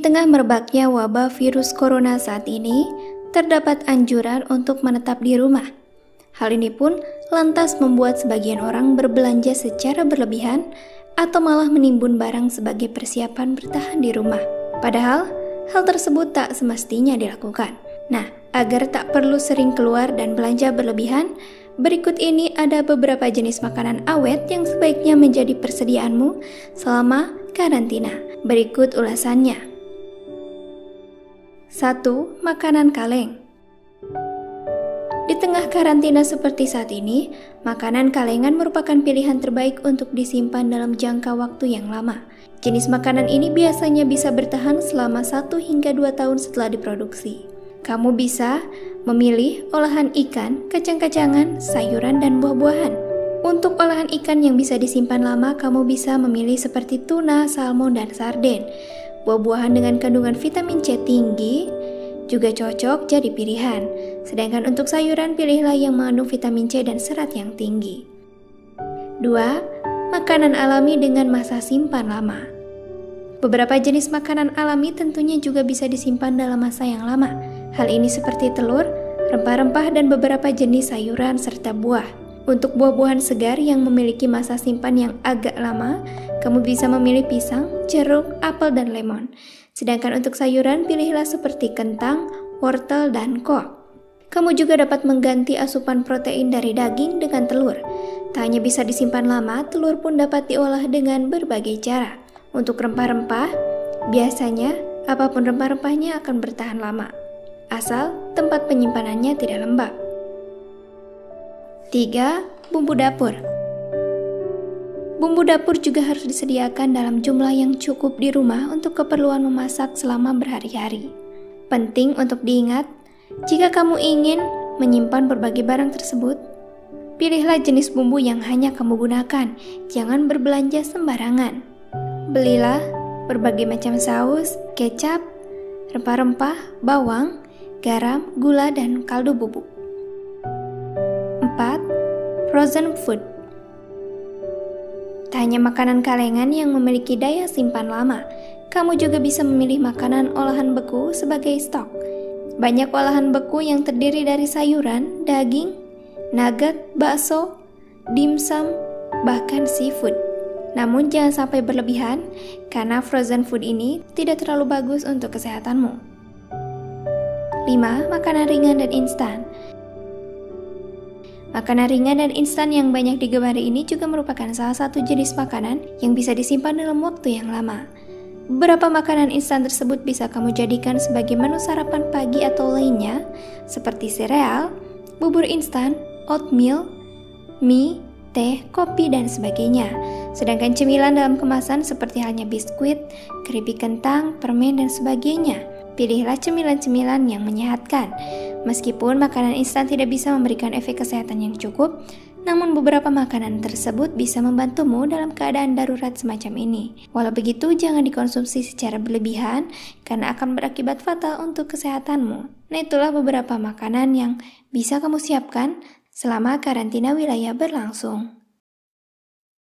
tengah merebaknya wabah virus corona saat ini, terdapat anjuran untuk menetap di rumah. Hal ini pun lantas membuat sebagian orang berbelanja secara berlebihan atau malah menimbun barang sebagai persiapan bertahan di rumah. Padahal, hal tersebut tak semestinya dilakukan. Nah, agar tak perlu sering keluar dan belanja berlebihan, berikut ini ada beberapa jenis makanan awet yang sebaiknya menjadi persediaanmu selama karantina. Berikut ulasannya. 1. Makanan kaleng. Di tengah karantina seperti saat ini, makanan kalengan merupakan pilihan terbaik untuk disimpan dalam jangka waktu yang lama. Jenis makanan ini biasanya bisa bertahan selama 1 hingga 2 tahun setelah diproduksi. Kamu bisa memilih olahan ikan, kacang-kacangan, sayuran, dan buah-buahan. Untuk olahan ikan yang bisa disimpan lama, kamu bisa memilih seperti tuna, salmon, dan sarden. Buah-buahan dengan kandungan vitamin C tinggi juga cocok jadi pilihan. Sedangkan untuk sayuran, pilihlah yang mengandung vitamin C dan serat yang tinggi. 2. Makanan alami dengan masa simpan lama. Beberapa jenis makanan alami tentunya juga bisa disimpan dalam masa yang lama. Hal ini seperti telur, rempah-rempah, dan beberapa jenis sayuran serta buah. Untuk buah-buahan segar yang memiliki masa simpan yang agak lama, kamu bisa memilih pisang, jeruk, apel, dan lemon. Sedangkan untuk sayuran, pilihlah seperti kentang, wortel, dan kol. Kamu juga dapat mengganti asupan protein dari daging dengan telur. Tak hanya bisa disimpan lama, telur pun dapat diolah dengan berbagai cara. Untuk rempah-rempah, biasanya apapun rempah-rempahnya akan bertahan lama, asal tempat penyimpanannya tidak lembab. 3. Bumbu dapur. Bumbu dapur juga harus disediakan dalam jumlah yang cukup di rumah untuk keperluan memasak selama berhari-hari. Penting untuk diingat, jika kamu ingin menyimpan berbagai barang tersebut, pilihlah jenis bumbu yang hanya kamu gunakan, jangan berbelanja sembarangan. Belilah berbagai macam saus, kecap, rempah-rempah, bawang, garam, gula, dan kaldu bubuk. 4. Frozen food. Tak hanya makanan kalengan yang memiliki daya simpan lama, kamu juga bisa memilih makanan olahan beku sebagai stok. Banyak olahan beku yang terdiri dari sayuran, daging, nugget, bakso, dimsum, bahkan seafood. Namun jangan sampai berlebihan, karena frozen food ini tidak terlalu bagus untuk kesehatanmu. 5. Makanan ringan dan instan. Makanan ringan dan instan yang banyak digemari ini juga merupakan salah satu jenis makanan yang bisa disimpan dalam waktu yang lama. Beberapa makanan instan tersebut bisa kamu jadikan sebagai menu sarapan pagi atau lainnya, seperti sereal, bubur instan, oatmeal, mie, teh, kopi, dan sebagainya. Sedangkan cemilan dalam kemasan seperti halnya biskuit, keripik kentang, permen, dan sebagainya. Pilihlah cemilan-cemilan yang menyehatkan. Meskipun makanan instan tidak bisa memberikan efek kesehatan yang cukup, namun beberapa makanan tersebut bisa membantumu dalam keadaan darurat semacam ini. Walau begitu, jangan dikonsumsi secara berlebihan karena akan berakibat fatal untuk kesehatanmu. Nah, itulah beberapa makanan yang bisa kamu siapkan selama karantina wilayah berlangsung.